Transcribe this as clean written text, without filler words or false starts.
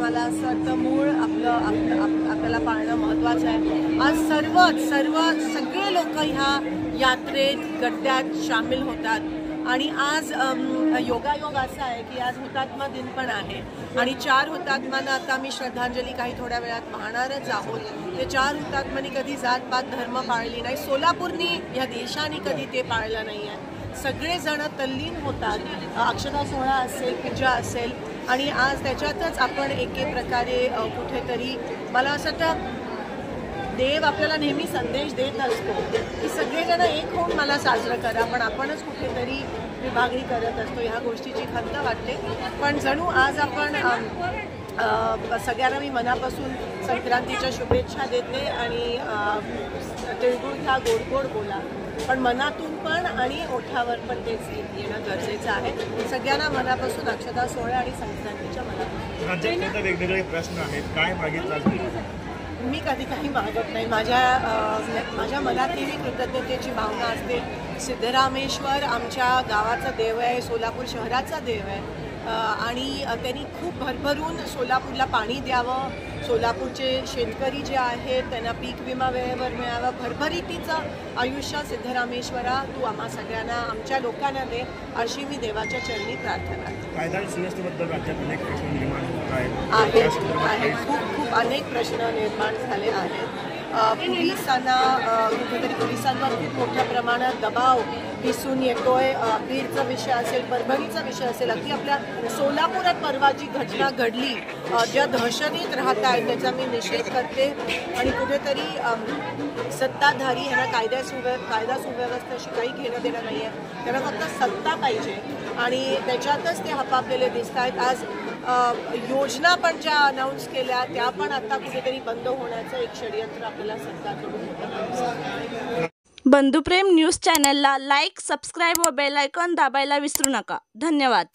मला असं वाटतं मूळ आपल्याला पाळणं महत्त्वाचं आहे। आज सगळे लोक ह्या यात्रेत गड्ड्यात सामील होतात आणि आज योगायोग असा आहे की आज हुतात्मा दिन पण आहे आणि 4 हुतात्म्यांना आता मी श्रद्धांजली काही थोड्या वेळात वाहणारच आहोत। ते 4 हुतात्म्यांनी कधी जातपात धर्म पाळली नाही, सोलापूरनी ह्या देशाने कधी ते पाळलं नाही आहे। सगळेजण तल्लीन होतात, अक्षता सोहळा असेल, पूजा असेल आणि आज त्याच्यातच आपण एके प्रकारे कुठेतरी मला असं वाटतं देव आपल्याला नेहमी संदेश देत असतो की सगळेजण एक होऊन मला साजरं करा, पण आपणच कुठेतरी विभागणी करत असतो। ह्या गोष्टीची खंत वाटते, पण जणू आज आपण सगळ्यांना मी मनापासून संक्रांतीच्या शुभेच्छा देते आणि तिळगुळ घ्या, गोड गोड बोला, पण मनातून पण आणि ओठावर पण तेच येणं गरजेचं आहे। सगळ्यांना मनापासून अक्षता सोहळा आणि संक्रांतीच्या राज्यात वेगवेगळे प्रश्न आहेत, काय मागितलं? मी कधी काही मागत नाही, माझ्या मनातही कृतज्ञतेची भावना असते। सिद्धरामेश्वर आमच्या गावाचा देव आहे, सोलापूर शहराचा देव आहे आणि त्यांनी खूप भरभरून सोलापूरला पाणी द्यावं, सोलापूरचे शेतकरी जे आहेत त्यांना पीक विमा वेळेवर मिळावा, भरभरीतीचं आयुष्य सिद्धरामेश्वरा तू आम्हा सगळ्यांना आमच्या लोकांना दे अशी मी देवाच्या चरणी प्रार्थना करते। कायदा सुव्यवस्थेबद्दल राज्यात अनेक प्रश्न निर्माण होत आहेत, खूप अनेक प्रश्न निर्माण झाले आहेत। पोलिसांना कुठेतरी पोलिसांवर खूप मोठ्या प्रमाणात दबाव दिसून येतोय। बीडचा विषय असेल, परभणीचा विषय असेल, अगदी आपल्या सोलापुरात परवा जी घटना घडली, ज्या दहशतीत राहत आहेत त्याचा मी निषेध करते आणि कुठेतरी सत्ताधारी यांना कायदा सुव्यवस्थेशी काही घेणं देणं नाही आहे, त्यांना फक्त सत्ता पाहिजे आणि त्याच्यातच ते हपापलेले दिसत आहेत। आज योजना पण ज्या अनाऊन्स केल्या त्या पण आता कुठेतरी बंद होण्याचं एक षडयंत्र आपल्याला सरकारकडून होतं। बंधुप्रेम न्यूज चॅनलला लाईक, सबस्क्राईब व बेल आयकॉन दाबायला विसरू नका। धन्यवाद।